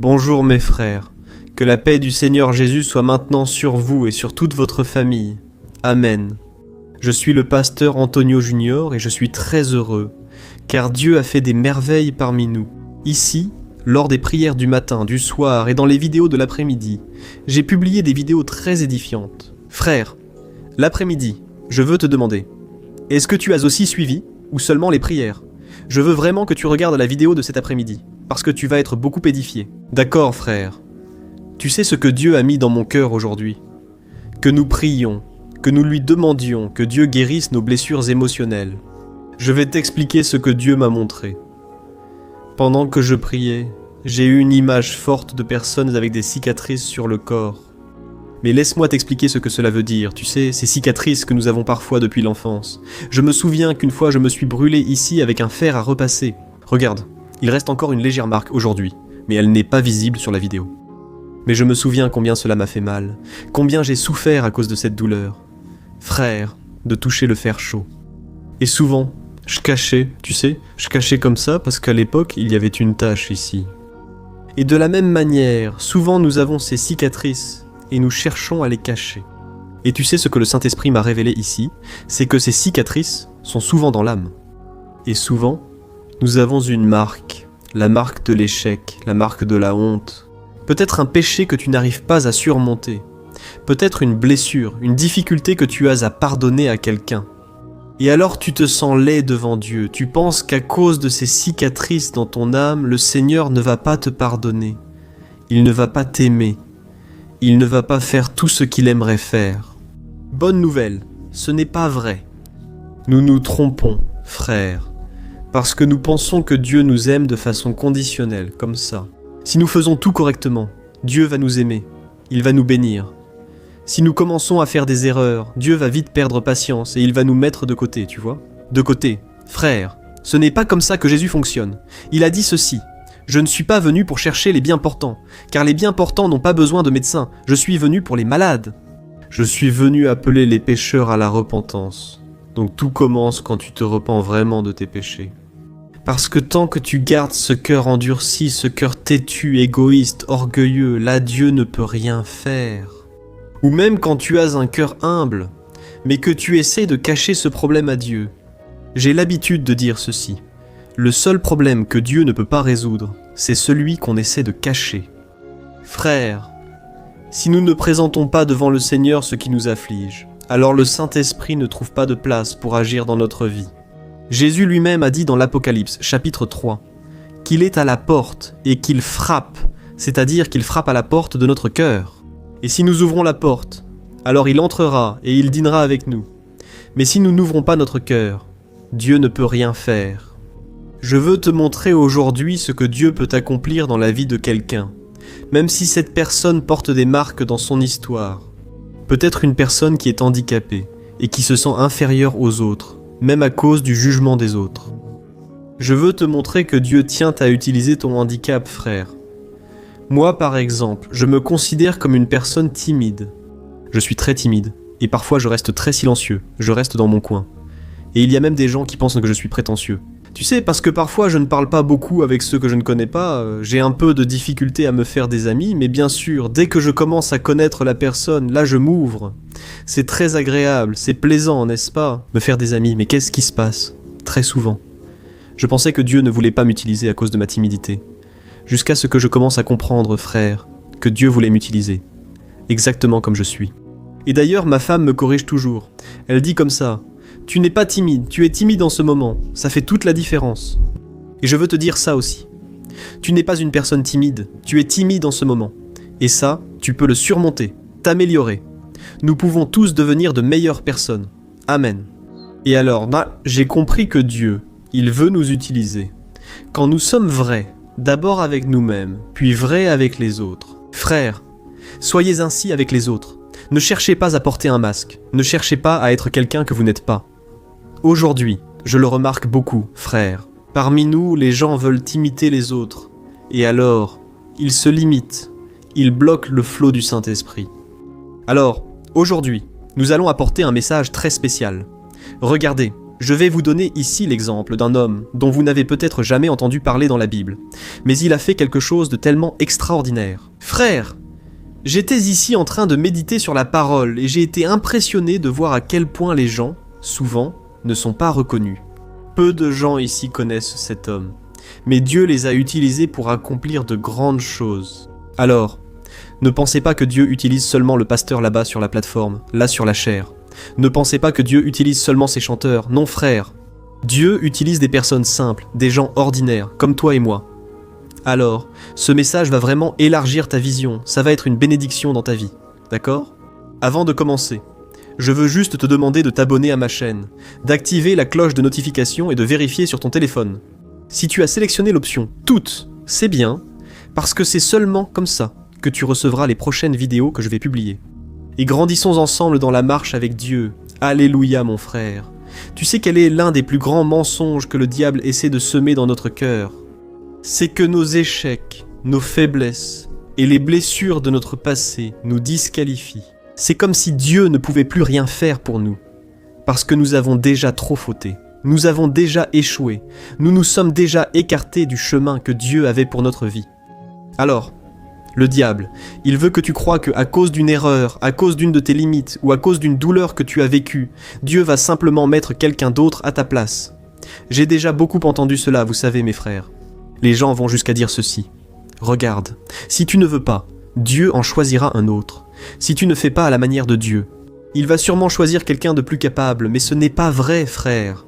Bonjour mes frères, que la paix du Seigneur Jésus soit maintenant sur vous et sur toute votre famille. Amen. Je suis le pasteur Antonio Junior et je suis très heureux, car Dieu a fait des merveilles parmi nous. Ici, lors des prières du matin, du soir et dans les vidéos de l'après-midi, j'ai publié des vidéos très édifiantes. Frère, l'après-midi, je veux te demander, est-ce que tu as aussi suivi ou seulement les prières ? Je veux vraiment que tu regardes la vidéo de cet après-midi, parce que tu vas être beaucoup édifié. D'accord, frère. Tu sais ce que Dieu a mis dans mon cœur aujourd'hui ? Que nous prions, que nous lui demandions que Dieu guérisse nos blessures émotionnelles. Je vais t'expliquer ce que Dieu m'a montré. Pendant que je priais, j'ai eu une image forte de personnes avec des cicatrices sur le corps. Mais laisse-moi t'expliquer ce que cela veut dire, tu sais, ces cicatrices que nous avons parfois depuis l'enfance. Je me souviens qu'une fois je me suis brûlé ici avec un fer à repasser. Regarde, il reste encore une légère marque aujourd'hui, mais elle n'est pas visible sur la vidéo. Mais je me souviens combien cela m'a fait mal, combien j'ai souffert à cause de cette douleur. Frère, de toucher le fer chaud. Et souvent, je cachais, tu sais, je cachais comme ça parce qu'à l'époque, il y avait une tache ici. Et de la même manière, souvent nous avons ces cicatrices, et nous cherchons à les cacher. Et tu sais ce que le Saint-Esprit m'a révélé ici, c'est que ces cicatrices sont souvent dans l'âme. Et souvent, nous avons une marque, la marque de l'échec, la marque de la honte. Peut-être un péché que tu n'arrives pas à surmonter. Peut-être une blessure, une difficulté que tu as à pardonner à quelqu'un. Et alors tu te sens laid devant Dieu, tu penses qu'à cause de ces cicatrices dans ton âme, le Seigneur ne va pas te pardonner. Il ne va pas t'aimer. Il ne va pas faire tout ce qu'il aimerait faire. Bonne nouvelle, ce n'est pas vrai. Nous nous trompons, frères, parce que nous pensons que Dieu nous aime de façon conditionnelle, comme ça. Si nous faisons tout correctement, Dieu va nous aimer, il va nous bénir. Si nous commençons à faire des erreurs, Dieu va vite perdre patience et il va nous mettre de côté, tu vois ? De côté. Frères, ce n'est pas comme ça que Jésus fonctionne. Il a dit ceci. Je ne suis pas venu pour chercher les bien portants, car les bien portants n'ont pas besoin de médecins, je suis venu pour les malades. Je suis venu appeler les pécheurs à la repentance. Donc tout commence quand tu te repens vraiment de tes péchés. Parce que tant que tu gardes ce cœur endurci, ce cœur têtu, égoïste, orgueilleux, là Dieu ne peut rien faire. Ou même quand tu as un cœur humble, mais que tu essaies de cacher ce problème à Dieu. J'ai l'habitude de dire ceci. Le seul problème que Dieu ne peut pas résoudre, c'est celui qu'on essaie de cacher. Frères, si nous ne présentons pas devant le Seigneur ce qui nous afflige, alors le Saint-Esprit ne trouve pas de place pour agir dans notre vie. Jésus lui-même a dit dans l'Apocalypse, chapitre 3, qu'il est à la porte et qu'il frappe, c'est-à-dire qu'il frappe à la porte de notre cœur. Et si nous ouvrons la porte, alors il entrera et il dînera avec nous. Mais si nous n'ouvrons pas notre cœur, Dieu ne peut rien faire. Je veux te montrer aujourd'hui ce que Dieu peut accomplir dans la vie de quelqu'un, même si cette personne porte des marques dans son histoire. Peut-être une personne qui est handicapée et qui se sent inférieure aux autres, même à cause du jugement des autres. Je veux te montrer que Dieu tient à utiliser ton handicap, frère. Moi, par exemple, je me considère comme une personne timide. Je suis très timide, et parfois je reste très silencieux, je reste dans mon coin. Et il y a même des gens qui pensent que je suis prétentieux. Tu sais, parce que parfois je ne parle pas beaucoup avec ceux que je ne connais pas, j'ai un peu de difficulté à me faire des amis, mais bien sûr, dès que je commence à connaître la personne, là je m'ouvre. C'est très agréable, c'est plaisant, n'est-ce pas ? Me faire des amis, mais qu'est-ce qui se passe ? Très souvent. Je pensais que Dieu ne voulait pas m'utiliser à cause de ma timidité. Jusqu'à ce que je commence à comprendre, frère, que Dieu voulait m'utiliser. Exactement comme je suis. Et d'ailleurs, ma femme me corrige toujours. Elle dit comme ça. Tu n'es pas timide, tu es timide en ce moment, ça fait toute la différence. Et je veux te dire ça aussi. Tu n'es pas une personne timide, tu es timide en ce moment. Et ça, tu peux le surmonter, t'améliorer. Nous pouvons tous devenir de meilleures personnes. Amen. Et alors, j'ai compris que Dieu, il veut nous utiliser. Quand nous sommes vrais, d'abord avec nous-mêmes, puis vrais avec les autres. Frères, soyez ainsi avec les autres. Ne cherchez pas à porter un masque, ne cherchez pas à être quelqu'un que vous n'êtes pas. Aujourd'hui, je le remarque beaucoup, frères. Parmi nous, les gens veulent imiter les autres. Et alors, ils se limitent. Ils bloquent le flot du Saint-Esprit. Alors, aujourd'hui, nous allons apporter un message très spécial. Regardez, Je vais vous donner ici l'exemple d'un homme dont vous n'avez peut-être jamais entendu parler dans la Bible, mais il a fait quelque chose de tellement extraordinaire. Frère, j'étais ici en train de méditer sur la parole et j'ai été impressionné de voir à quel point les gens, souvent, ne sont pas reconnus. Peu de gens ici connaissent cet homme, mais Dieu les a utilisés pour accomplir de grandes choses. Alors, ne pensez pas que Dieu utilise seulement le pasteur là-bas sur la plateforme, là sur la chaire. Ne pensez pas que Dieu utilise seulement ses chanteurs, non frère. Dieu utilise des personnes simples, des gens ordinaires, comme toi et moi. Alors, ce message va vraiment élargir ta vision, ça va être une bénédiction dans ta vie, d'accord ? Avant de commencer, je veux juste te demander de t'abonner à ma chaîne, d'activer la cloche de notification et de vérifier sur ton téléphone. Si tu as sélectionné l'option « Toutes », c'est bien, parce que c'est seulement comme ça que tu recevras les prochaines vidéos que je vais publier. Et grandissons ensemble dans la marche avec Dieu. Alléluia mon frère. Tu sais quel est l'un des plus grands mensonges que le diable essaie de semer dans notre cœur ? C'est que nos échecs, nos faiblesses et les blessures de notre passé nous disqualifient. C'est comme si Dieu ne pouvait plus rien faire pour nous, parce que nous avons déjà trop fauté. Nous avons déjà échoué. Nous nous sommes déjà écartés du chemin que Dieu avait pour notre vie. Alors, le diable, il veut que tu crois qu'à cause d'une erreur, à cause d'une de tes limites ou à cause d'une douleur que tu as vécue, Dieu va simplement mettre quelqu'un d'autre à ta place. J'ai déjà beaucoup entendu cela, vous savez mes frères. Les gens vont jusqu'à dire ceci. Regarde, si tu ne veux pas, Dieu en choisira un autre. Si tu ne fais pas à la manière de Dieu, il va sûrement choisir quelqu'un de plus capable, mais ce n'est pas vrai, frère.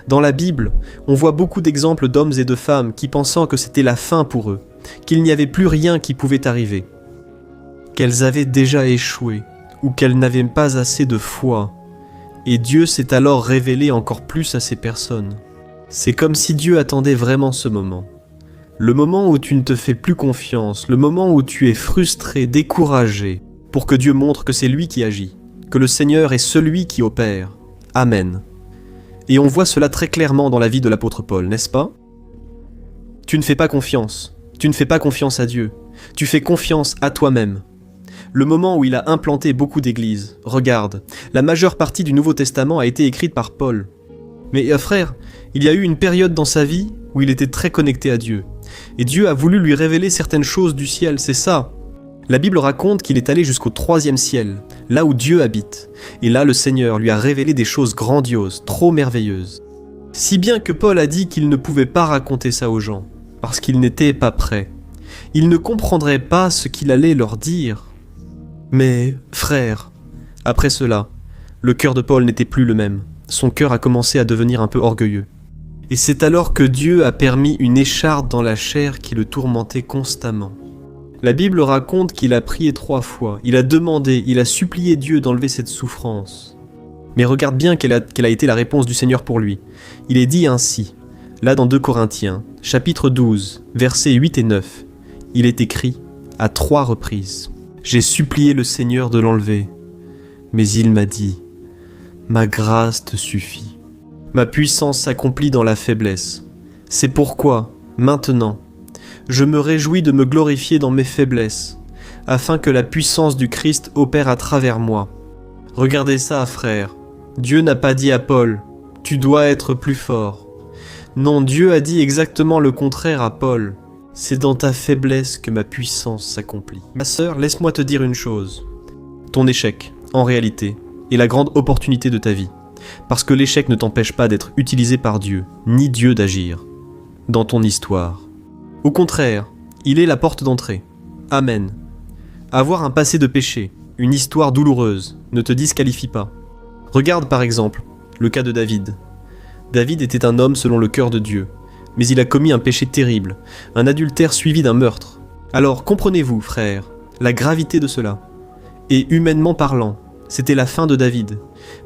Dans la Bible, on voit beaucoup d'exemples d'hommes et de femmes qui pensant que c'était la fin pour eux, qu'il n'y avait plus rien qui pouvait arriver, qu'elles avaient déjà échoué, ou qu'elles n'avaient pas assez de foi, et Dieu s'est alors révélé encore plus à ces personnes. C'est comme si Dieu attendait vraiment ce moment. Le moment où tu ne te fais plus confiance, le moment où tu es frustré, découragé, pour que Dieu montre que c'est lui qui agit, que le Seigneur est celui qui opère. Amen. Et on voit cela très clairement dans la vie de l'apôtre Paul, n'est-ce pas ? Tu ne fais pas confiance. Tu ne fais pas confiance à Dieu. Tu fais confiance à toi-même. Le moment où il a implanté beaucoup d'églises, regarde, la majeure partie du Nouveau Testament a été écrite par Paul. Mais frère, il y a eu une période dans sa vie où il était très connecté à Dieu. Et Dieu a voulu lui révéler certaines choses du ciel, c'est ça. La Bible raconte qu'il est allé jusqu'au 3e ciel, là où Dieu habite. Et là, le Seigneur lui a révélé des choses grandioses, trop merveilleuses. Si bien que Paul a dit qu'il ne pouvait pas raconter ça aux gens, parce qu'il n'était pas prêt. Il ne comprendrait pas ce qu'il allait leur dire. Mais, frère, après cela, le cœur de Paul n'était plus le même. Son cœur a commencé à devenir un peu orgueilleux. Et c'est alors que Dieu a permis une écharpe dans la chair qui le tourmentait constamment. La Bible raconte qu'il a prié 3 fois, il a demandé, il a supplié Dieu d'enlever cette souffrance. Mais regarde bien quelle a été la réponse du Seigneur pour lui. Il est dit ainsi, là dans 2 Corinthiens, chapitre 12, versets 8 et 9, il est écrit à 3 reprises. J'ai supplié le Seigneur de l'enlever, mais il m'a dit, ma grâce te suffit. Ma puissance s'accomplit dans la faiblesse. C'est pourquoi, maintenant, je me réjouis de me glorifier dans mes faiblesses, afin que la puissance du Christ opère à travers moi. Regardez ça, frère. Dieu n'a pas dit à Paul, tu dois être plus fort. Non, Dieu a dit exactement le contraire à Paul. C'est dans ta faiblesse que ma puissance s'accomplit. Ma sœur, laisse-moi te dire une chose. Ton échec, en réalité, est la grande opportunité de ta vie. Parce que l'échec ne t'empêche pas d'être utilisé par Dieu, ni Dieu d'agir dans ton histoire. Au contraire, il est la porte d'entrée. Amen. Avoir un passé de péché, une histoire douloureuse, ne te disqualifie pas. Regarde par exemple le cas de David. David était un homme selon le cœur de Dieu, mais il a commis un péché terrible, un adultère suivi d'un meurtre. Alors comprenez-vous, frères, la gravité de cela. Et humainement parlant, c'était la fin de David.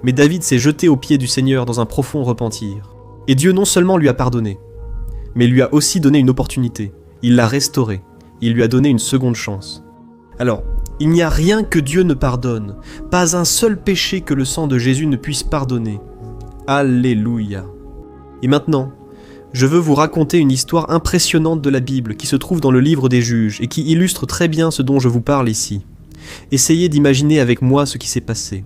Mais David s'est jeté aux pieds du Seigneur dans un profond repentir. Et Dieu non seulement lui a pardonné, mais lui a aussi donné une opportunité. Il l'a restauré. Il lui a donné une seconde chance. Alors, il n'y a rien que Dieu ne pardonne. Pas un seul péché que le sang de Jésus ne puisse pardonner. Alléluia. Et maintenant, je veux vous raconter une histoire impressionnante de la Bible qui se trouve dans le livre des Juges et qui illustre très bien ce dont je vous parle ici. Essayez d'imaginer avec moi ce qui s'est passé.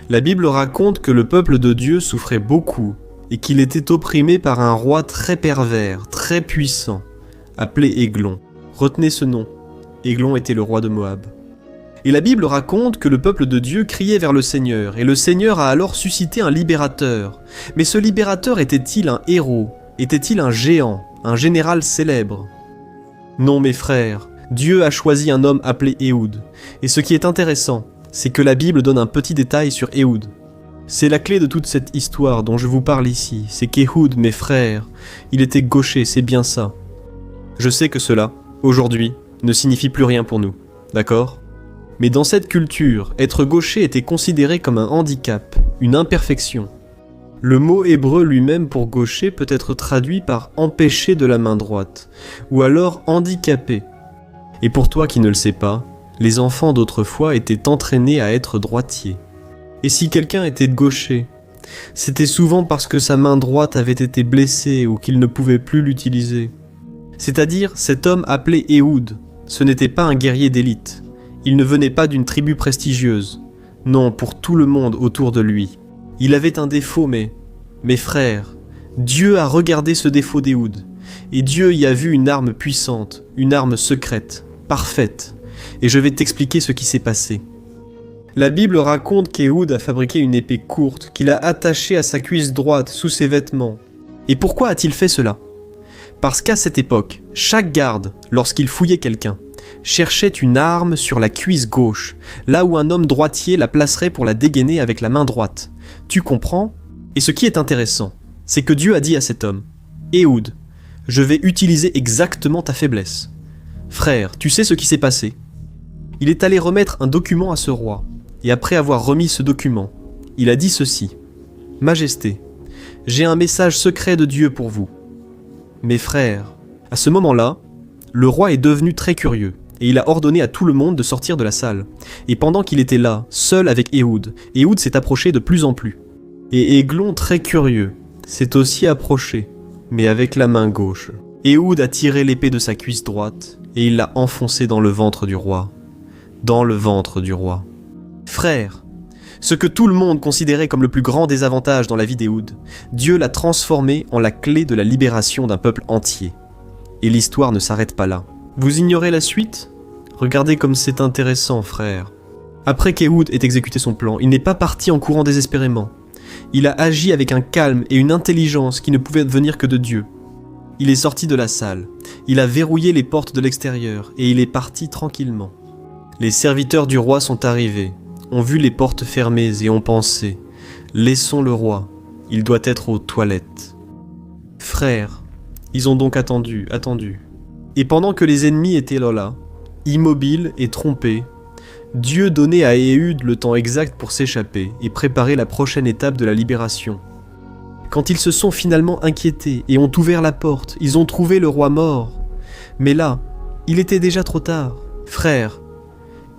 La Bible raconte que le peuple de Dieu souffrait beaucoup et qu'il était opprimé par un roi très pervers, très puissant, appelé Églon. Retenez ce nom. Églon était le roi de Moab. Et la Bible raconte que le peuple de Dieu criait vers le Seigneur, et le Seigneur a alors suscité un libérateur. Mais ce libérateur était-il un héros? Était-il un géant, un général célèbre? Non mes frères, Dieu a choisi un homme appelé Éhoud. Et ce qui est intéressant, c'est que la Bible donne un petit détail sur Éhoud. C'est la clé de toute cette histoire dont je vous parle ici, c'est qu'Éhoud, mes frères, il était gaucher, c'est bien ça. Je sais que cela, aujourd'hui, ne signifie plus rien pour nous, d'accord ? Mais dans cette culture, être gaucher était considéré comme un handicap, une imperfection. Le mot hébreu lui-même pour gaucher peut être traduit par empêché de la main droite, ou alors handicapé. Et pour toi qui ne le sais pas, les enfants d'autrefois étaient entraînés à être droitiers. Et si quelqu'un était gaucher, c'était souvent parce que sa main droite avait été blessée ou qu'il ne pouvait plus l'utiliser. C'est-à-dire, cet homme appelé Éhoud, ce n'était pas un guerrier d'élite. Il ne venait pas d'une tribu prestigieuse. Non, pour tout le monde autour de lui. Il avait un défaut, mais... Mes frères, Dieu a regardé ce défaut d'Éhoud. Et Dieu y a vu une arme puissante, une arme secrète, parfaite. Et je vais t'expliquer ce qui s'est passé. La Bible raconte qu'Éhoud a fabriqué une épée courte qu'il a attachée à sa cuisse droite sous ses vêtements. Et pourquoi a-t-il fait cela ? Parce qu'à cette époque, chaque garde, lorsqu'il fouillait quelqu'un, cherchait une arme sur la cuisse gauche, là où un homme droitier la placerait pour la dégainer avec la main droite. Tu comprends ? Et ce qui est intéressant, c'est que Dieu a dit à cet homme, « Éhoud, je vais utiliser exactement ta faiblesse. » Frère, tu sais ce qui s'est passé ? Il est allé remettre un document à ce roi, et après avoir remis ce document, il a dit ceci, « Majesté, j'ai un message secret de Dieu pour vous. » Mes frères, à ce moment-là, le roi est devenu très curieux, et il a ordonné à tout le monde de sortir de la salle. Et pendant qu'il était là, seul avec Éhoud, Éhoud s'est approché de plus en plus. Et Églon, très curieux, s'est aussi approché, mais avec la main gauche. Éhoud a tiré l'épée de sa cuisse droite, et il l'a enfoncée dans le ventre du roi. Dans le ventre du roi. Frères, ce que tout le monde considérait comme le plus grand désavantage dans la vie d'Éhoud, Dieu l'a transformé en la clé de la libération d'un peuple entier. Et l'histoire ne s'arrête pas là. Vous ignorez la suite ? Regardez comme c'est intéressant, frère. Après qu'Éhoud ait exécuté son plan, il n'est pas parti en courant désespérément. Il a agi avec un calme et une intelligence qui ne pouvaient venir que de Dieu. Il est sorti de la salle, il a verrouillé les portes de l'extérieur et il est parti tranquillement. Les serviteurs du roi sont arrivés, ont vu les portes fermées et ont pensé « Laissons le roi, il doit être aux toilettes. » Frères, ils ont donc attendu. Et pendant que les ennemis étaient là, immobiles et trompés, Dieu donnait à Éhoud le temps exact pour s'échapper et préparer la prochaine étape de la libération. Quand ils se sont finalement inquiétés et ont ouvert la porte, ils ont trouvé le roi mort. Mais là, il était déjà trop tard. Frères,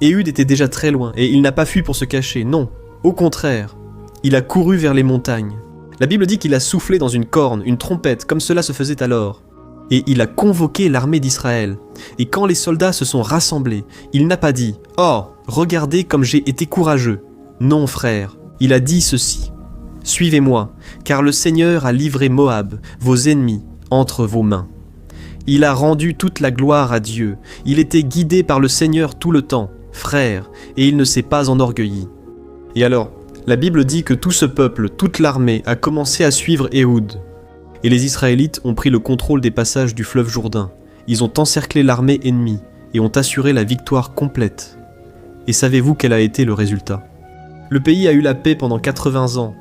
Éhoud était déjà très loin et il n'a pas fui pour se cacher, non. Au contraire, il a couru vers les montagnes. La Bible dit qu'il a soufflé dans une corne, une trompette, comme cela se faisait alors. Et il a convoqué l'armée d'Israël. Et quand les soldats se sont rassemblés, il n'a pas dit « Oh, regardez comme j'ai été courageux !» Non, frère, il a dit ceci. « Suivez-moi, car le Seigneur a livré Moab, vos ennemis, entre vos mains. » Il a rendu toute la gloire à Dieu. Il était guidé par le Seigneur tout le temps, frère, et il ne s'est pas enorgueilli. Et alors, la Bible dit que tout ce peuple, toute l'armée, a commencé à suivre Éhoud. Et les Israélites ont pris le contrôle des passages du fleuve Jourdain. Ils ont encerclé l'armée ennemie et ont assuré la victoire complète. Et savez-vous quel a été le résultat ? Le pays a eu la paix pendant 80 ans.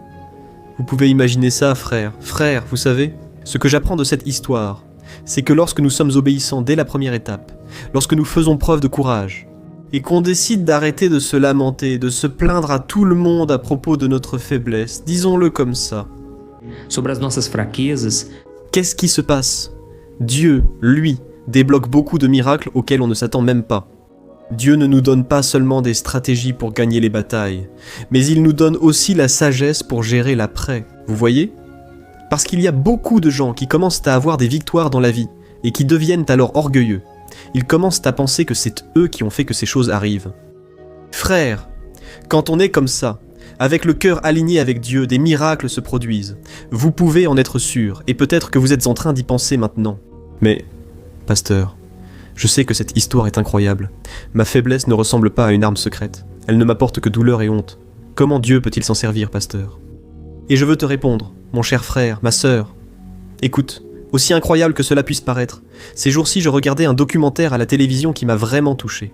Vous pouvez imaginer ça, frère. Frère, vous savez, ce que j'apprends de cette histoire, c'est que lorsque nous sommes obéissants dès la première étape, lorsque nous faisons preuve de courage, et qu'on décide d'arrêter de se lamenter, de se plaindre à tout le monde à propos de notre faiblesse, disons-le comme ça. Sobre as nossas fraquezas. Qu'est-ce qui se passe ? Dieu, lui, débloque beaucoup de miracles auxquels on ne s'attend même pas. Dieu ne nous donne pas seulement des stratégies pour gagner les batailles, mais il nous donne aussi la sagesse pour gérer l'après. Vous voyez ? Parce qu'il y a beaucoup de gens qui commencent à avoir des victoires dans la vie et qui deviennent alors orgueilleux. Ils commencent à penser que c'est eux qui ont fait que ces choses arrivent. Frère, quand on est comme ça, Avec le cœur aligné avec Dieu, des miracles se produisent. Vous pouvez en être sûr, et peut-être que vous êtes en train d'y penser maintenant. Mais, pasteur, je sais que cette histoire est incroyable. Ma faiblesse ne ressemble pas à une arme secrète. Elle ne m'apporte que douleur et honte. Comment Dieu peut-il s'en servir, pasteur? Et je veux te répondre, mon cher frère, ma sœur. Écoute, aussi incroyable que cela puisse paraître, ces jours-ci je regardais un documentaire à la télévision qui m'a vraiment touché,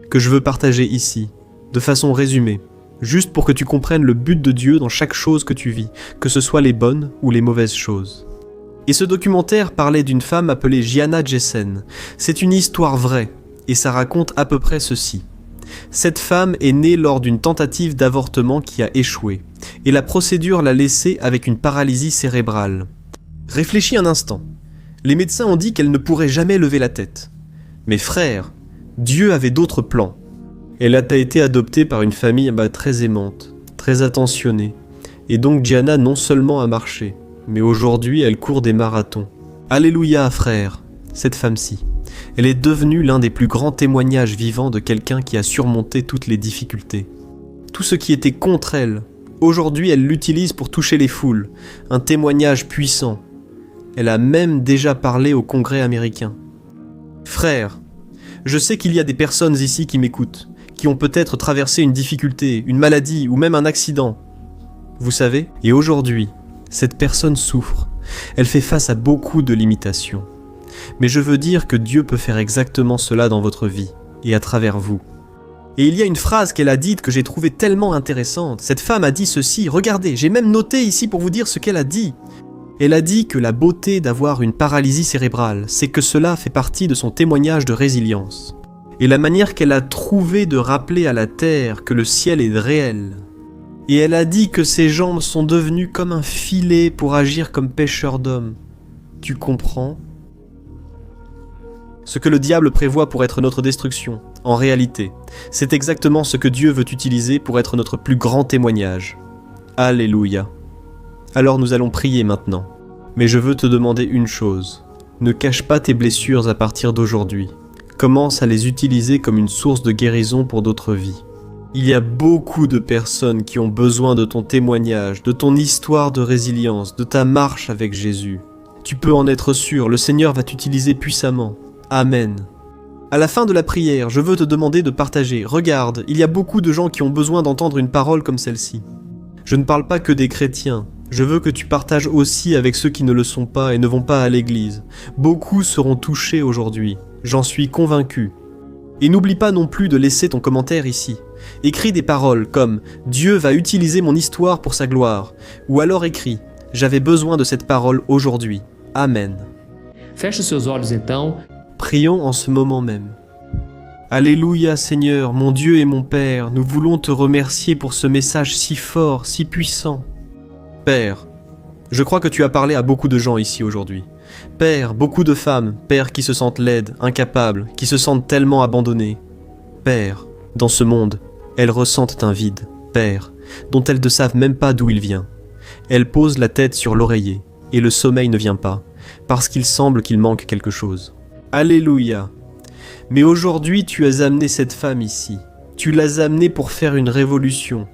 que je veux partager ici, de façon résumée, juste pour que tu comprennes le but de Dieu dans chaque chose que tu vis, que ce soit les bonnes ou les mauvaises choses. Et ce documentaire parlait d'une femme appelée Gianna Jessen. C'est une histoire vraie, et ça raconte à peu près ceci. Cette femme est née lors d'une tentative d'avortement qui a échoué, et la procédure l'a laissée avec une paralysie cérébrale. Réfléchis un instant. Les médecins ont dit qu'elle ne pourrait jamais lever la tête. Mais frère, Dieu avait d'autres plans. Elle a été adoptée par une famille très aimante, très attentionnée, et donc Gianna non seulement a marché, mais aujourd'hui elle court des marathons. Alléluia, frère, cette femme-ci. Elle est devenue l'un des plus grands témoignages vivants de quelqu'un qui a surmonté toutes les difficultés. Tout ce qui était contre elle, aujourd'hui elle l'utilise pour toucher les foules, un témoignage puissant. Elle a même déjà parlé au Congrès américain. Frère, je sais qu'il y a des personnes ici qui m'écoutent, qui ont peut-être traversé une difficulté, une maladie ou même un accident. Vous savez, et aujourd'hui, cette personne souffre. Elle fait face à beaucoup de limitations. Mais je veux dire que Dieu peut faire exactement cela dans votre vie, et à travers vous. Et il y a une phrase qu'elle a dite que j'ai trouvée tellement intéressante. Cette femme a dit ceci, regardez, j'ai même noté ici pour vous dire ce qu'elle a dit. Elle a dit que la beauté d'avoir une paralysie cérébrale, c'est que cela fait partie de son témoignage de résilience. Et la manière qu'elle a trouvé de rappeler à la terre que le ciel est réel. Et elle a dit que ses jambes sont devenues comme un filet pour agir comme pêcheur d'hommes. Tu comprends ? Ce que le diable prévoit pour être notre destruction, en réalité, c'est exactement ce que Dieu veut utiliser pour être notre plus grand témoignage. Alléluia. Alors nous allons prier maintenant. Mais je veux te demander une chose. Ne cache pas tes blessures à partir d'aujourd'hui. Commence à les utiliser comme une source de guérison pour d'autres vies. Il y a beaucoup de personnes qui ont besoin de ton témoignage, de ton histoire de résilience, de ta marche avec Jésus. Tu peux en être sûr, le Seigneur va t'utiliser puissamment. Amen. À la fin de la prière, je veux te demander de partager. Regarde, il y a beaucoup de gens qui ont besoin d'entendre une parole comme celle-ci. Je ne parle pas que des chrétiens. Je veux que tu partages aussi avec ceux qui ne le sont pas et ne vont pas à l'église. Beaucoup seront touchés aujourd'hui, j'en suis convaincu. Et n'oublie pas non plus de laisser ton commentaire ici. Écris des paroles comme « Dieu va utiliser mon histoire pour sa gloire » ou alors écris « J'avais besoin de cette parole aujourd'hui. Amen. » Feche os seus olhos então. Prions en ce moment même. Alléluia Seigneur, mon Dieu et mon Père, nous voulons te remercier pour ce message si fort, si puissant. Père, je crois que tu as parlé à beaucoup de gens ici aujourd'hui. Père, beaucoup de femmes, Père, qui se sentent laides, incapables, qui se sentent tellement abandonnées. Père, dans ce monde, elles ressentent un vide, Père, dont elles ne savent même pas d'où il vient. Elles posent la tête sur l'oreiller, et le sommeil ne vient pas, parce qu'il semble qu'il manque quelque chose. Alléluia. Mais aujourd'hui, tu as amené cette femme ici. Tu l'as amenée pour faire une révolution,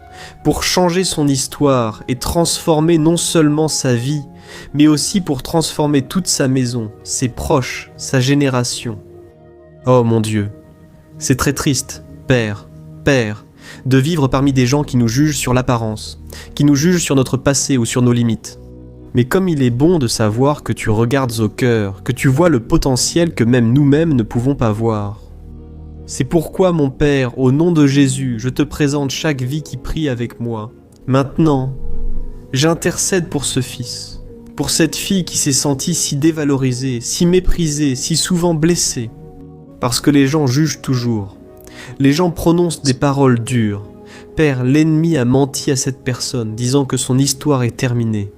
pour changer son histoire et transformer non seulement sa vie, mais aussi pour transformer toute sa maison, ses proches, sa génération. Oh mon Dieu, c'est très triste, Père, de vivre parmi des gens qui nous jugent sur l'apparence, qui nous jugent sur notre passé ou sur nos limites. Mais comme il est bon de savoir que tu regardes au cœur, que tu vois le potentiel que même nous-mêmes ne pouvons pas voir. C'est pourquoi, mon Père, au nom de Jésus, je te présente chaque vie qui prie avec moi. Maintenant, j'intercède pour ce fils, pour cette fille qui s'est sentie si dévalorisée, si méprisée, si souvent blessée. Parce que les gens jugent toujours. Les gens prononcent des paroles dures. Père, l'ennemi a menti à cette personne, disant que son histoire est terminée,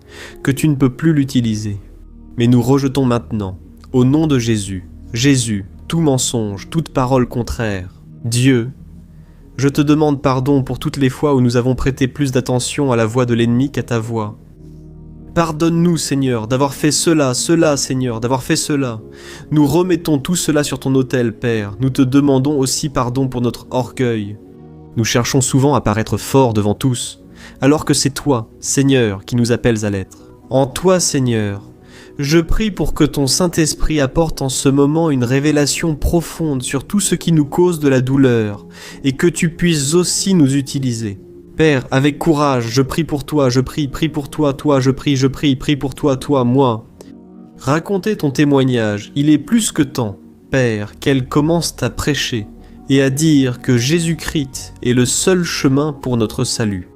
que tu ne peux plus l'utiliser. Mais nous rejetons maintenant, au nom de Jésus, tout mensonge, toute parole contraire. Dieu, je te demande pardon pour toutes les fois où nous avons prêté plus d'attention à la voix de l'ennemi qu'à ta voix. Pardonne-nous, Seigneur, d'avoir fait cela, Seigneur, d'avoir fait cela. Nous remettons tout cela sur ton autel, Père. Nous te demandons aussi pardon pour notre orgueil. Nous cherchons souvent à paraître forts devant tous, alors que c'est toi, Seigneur, qui nous appelles à l'être. En toi, Seigneur, je prie pour que ton Saint-Esprit apporte en ce moment une révélation profonde sur tout ce qui nous cause de la douleur, et que tu puisses aussi nous utiliser. Père, avec courage, je prie pour toi, je prie pour toi, toi, je prie pour toi, toi, moi. Racontez ton témoignage, il est plus que temps, Père, qu'elle commence à prêcher et à dire que Jésus-Christ est le seul chemin pour notre salut.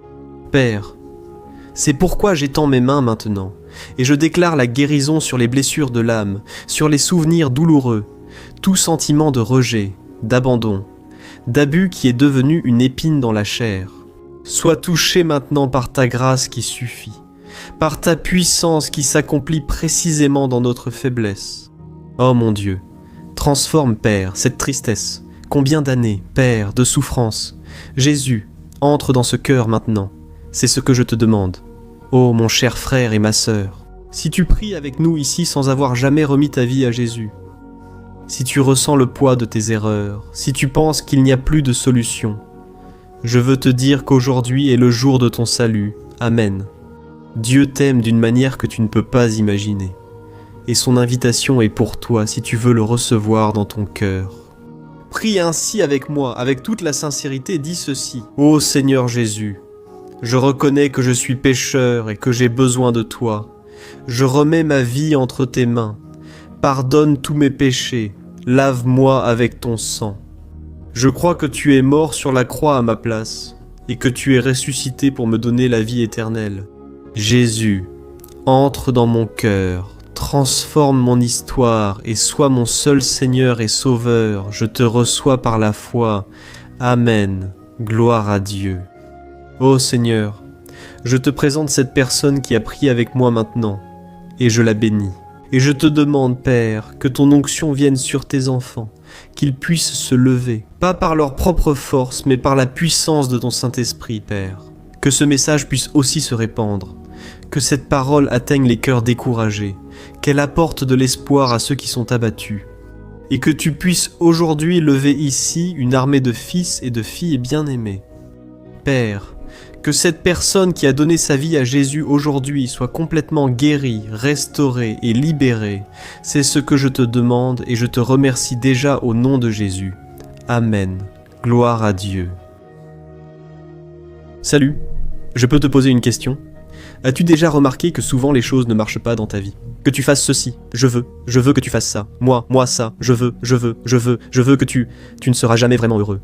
Père, c'est pourquoi j'étends mes mains maintenant, et je déclare la guérison sur les blessures de l'âme, sur les souvenirs douloureux, tout sentiment de rejet, d'abandon, d'abus qui est devenu une épine dans la chair. Sois touché maintenant par ta grâce qui suffit, par ta puissance qui s'accomplit précisément dans notre faiblesse. Oh mon Dieu, transforme, Père, cette tristesse. Combien d'années, Père, de souffrance. Jésus, entre dans ce cœur maintenant. C'est ce que je te demande. Oh mon cher frère et ma sœur, si tu pries avec nous ici sans avoir jamais remis ta vie à Jésus, si tu ressens le poids de tes erreurs, si tu penses qu'il n'y a plus de solution, je veux te dire qu'aujourd'hui est le jour de ton salut. Amen. Dieu t'aime d'une manière que tu ne peux pas imaginer. Et son invitation est pour toi si tu veux le recevoir dans ton cœur. Prie ainsi avec moi, avec toute la sincérité, dis ceci. Ô Seigneur Jésus, je reconnais que je suis pécheur et que j'ai besoin de toi. Je remets ma vie entre tes mains. Pardonne tous mes péchés. Lave-moi avec ton sang. Je crois que tu es mort sur la croix à ma place et que tu es ressuscité pour me donner la vie éternelle. Jésus, entre dans mon cœur, transforme mon histoire et sois mon seul Seigneur et Sauveur. Je te reçois par la foi. Amen. Gloire à Dieu. Ô Seigneur, je te présente cette personne qui a prié avec moi maintenant, et je la bénis. Et je te demande, Père, que ton onction vienne sur tes enfants, qu'ils puissent se lever, pas par leur propre force, mais par la puissance de ton Saint-Esprit, Père. Que ce message puisse aussi se répandre, que cette parole atteigne les cœurs découragés, qu'elle apporte de l'espoir à ceux qui sont abattus, et que tu puisses aujourd'hui lever ici une armée de fils et de filles bien-aimés. Père, que cette personne qui a donné sa vie à Jésus aujourd'hui soit complètement guérie, restaurée et libérée. C'est ce que je te demande et je te remercie déjà au nom de Jésus. Amen. Gloire à Dieu. Salut, je peux te poser une question ? As-tu déjà remarqué que souvent les choses ne marchent pas dans ta vie ? Que tu fasses ceci, je veux que tu fasses ça, moi ça, je veux que tu ne seras jamais vraiment heureux.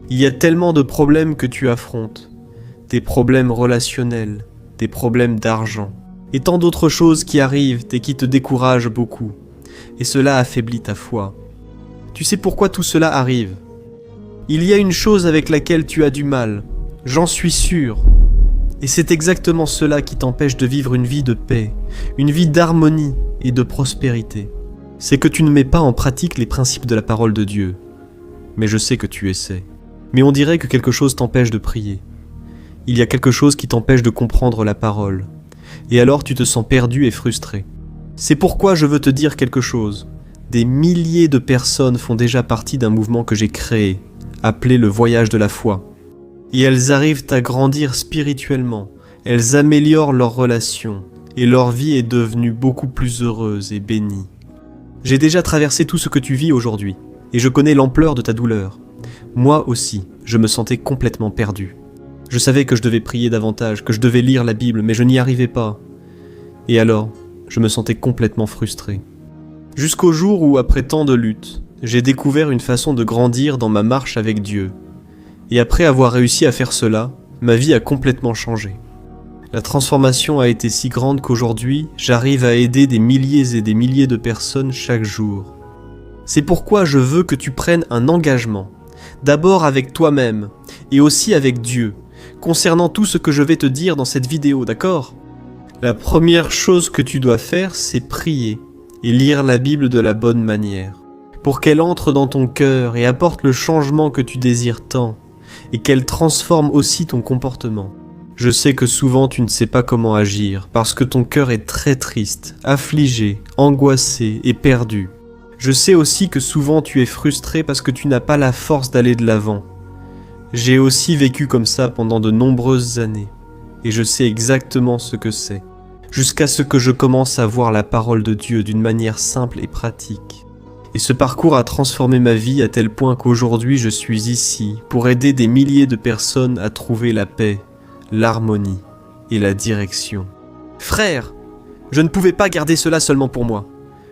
Il y a tellement de problèmes que tu affrontes. Des problèmes relationnels, des problèmes d'argent, et tant d'autres choses qui arrivent et qui te découragent beaucoup. Et cela affaiblit ta foi. Tu sais pourquoi tout cela arrive ? Il y a une chose avec laquelle tu as du mal, j'en suis sûr. Et c'est exactement cela qui t'empêche de vivre une vie de paix, une vie d'harmonie et de prospérité. C'est que tu ne mets pas en pratique les principes de la parole de Dieu. Mais je sais que tu essaies. Mais on dirait que quelque chose t'empêche de prier. Il y a quelque chose qui t'empêche de comprendre la parole. Et alors tu te sens perdu et frustré. C'est pourquoi je veux te dire quelque chose. Des milliers de personnes font déjà partie d'un mouvement que j'ai créé, appelé le voyage de la foi. Et elles arrivent à grandir spirituellement, elles améliorent leurs relations, et leur vie est devenue beaucoup plus heureuse et bénie. J'ai déjà traversé tout ce que tu vis aujourd'hui, et je connais l'ampleur de ta douleur. Moi aussi, je me sentais complètement perdu. Je savais que je devais prier davantage, que je devais lire la Bible, mais je n'y arrivais pas. Et alors, je me sentais complètement frustré. Jusqu'au jour où, après tant de luttes, j'ai découvert une façon de grandir dans ma marche avec Dieu. Et après avoir réussi à faire cela, ma vie a complètement changé. La transformation a été si grande qu'aujourd'hui, j'arrive à aider des milliers et des milliers de personnes chaque jour. C'est pourquoi je veux que tu prennes un engagement, d'abord avec toi-même, et aussi avec Dieu, concernant tout ce que je vais te dire dans cette vidéo, d'accord ? La première chose que tu dois faire, c'est prier et lire la Bible de la bonne manière, pour qu'elle entre dans ton cœur et apporte le changement que tu désires tant, et qu'elle transforme aussi ton comportement. Je sais que souvent tu ne sais pas comment agir, parce que ton cœur est très triste, affligé, angoissé et perdu. Je sais aussi que souvent tu es frustré parce que tu n'as pas la force d'aller de l'avant. J'ai aussi vécu comme ça pendant de nombreuses années. et je sais exactement ce que c'est, jusqu'à ce que je commence à voir la parole de Dieu d'une manière simple et pratique. Et ce parcours a transformé ma vie à tel point qu'aujourd'hui je suis ici pour aider des milliers de personnes à trouver la paix, l'harmonie et la direction. Frère, je ne pouvais pas garder cela seulement pour moi.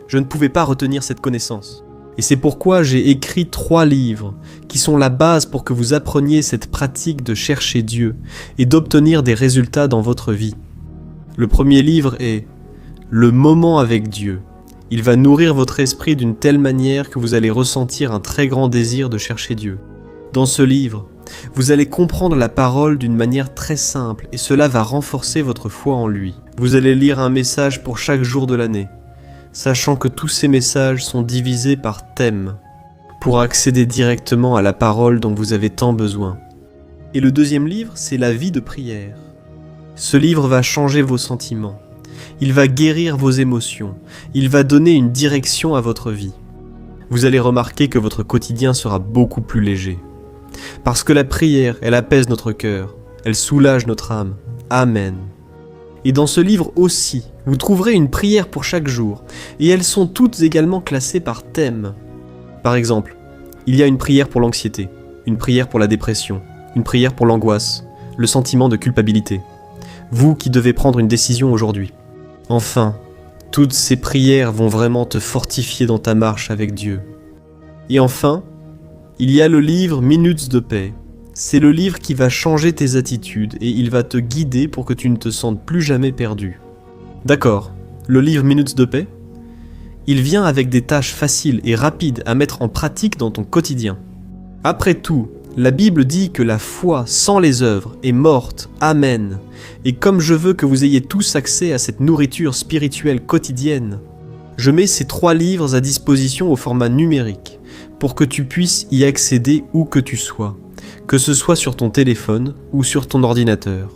Je ne pouvais pas retenir cette connaissance. Et c'est pourquoi j'ai écrit 3 livres qui sont la base pour que vous appreniez cette pratique de chercher Dieu et d'obtenir des résultats dans votre vie. Le premier livre est « Le moment avec Dieu ». Il va nourrir votre esprit d'une telle manière que vous allez ressentir un très grand désir de chercher Dieu. Dans ce livre, vous allez comprendre la parole d'une manière très simple et cela va renforcer votre foi en lui. Vous allez lire un message pour chaque jour de l'année, sachant que tous ces messages sont divisés par thème, pour accéder directement à la parole dont vous avez tant besoin. Et le deuxième livre, c'est la vie de prière. Ce livre va changer vos sentiments, il va guérir vos émotions, il va donner une direction à votre vie. Vous allez remarquer que votre quotidien sera beaucoup plus léger. Parce que la prière, elle apaise notre cœur, elle soulage notre âme. Amen. Et dans ce livre aussi, vous trouverez une prière pour chaque jour, et elles sont toutes également classées par thème. Par exemple, il y a une prière pour l'anxiété, une prière pour la dépression, une prière pour l'angoisse, le sentiment de culpabilité. Vous qui devez prendre une décision aujourd'hui. Enfin, toutes ces prières vont vraiment te fortifier dans ta marche avec Dieu. Et enfin, il y a le livre Minutes de paix. C'est le livre qui va changer tes attitudes et il va te guider pour que tu ne te sentes plus jamais perdu. D'accord, le livre Minutes de paix, il vient avec des tâches faciles et rapides à mettre en pratique dans ton quotidien. Après tout, la Bible dit que la foi sans les œuvres est morte. Amen. Et comme je veux que vous ayez tous accès à cette nourriture spirituelle quotidienne, je mets ces 3 livres à disposition au format numérique pour que tu puisses y accéder où que tu sois, que ce soit sur ton téléphone ou sur ton ordinateur.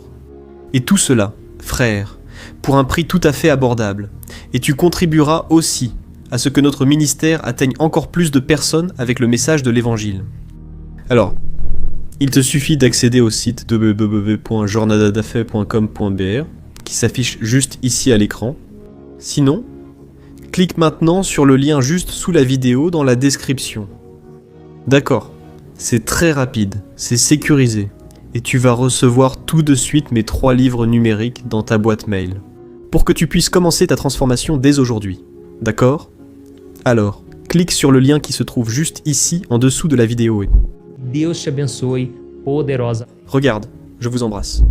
Et tout cela, frère, pour un prix tout à fait abordable. Et tu contribueras aussi à ce que notre ministère atteigne encore plus de personnes avec le message de l'Évangile. Alors, il te suffit d'accéder au site www.jornadadafe.com.br qui s'affiche juste ici à l'écran. Sinon, clique maintenant sur le lien juste sous la vidéo dans la description. D'accord, c'est très rapide, c'est sécurisé, et tu vas recevoir tout de suite mes 3 livres numériques dans ta boîte mail, pour que tu puisses commencer ta transformation dès aujourd'hui. D'accord ? Alors, clique sur le lien qui se trouve juste ici en dessous de la vidéo. Deus te abençoe poderosa. Regarde, je vous embrasse.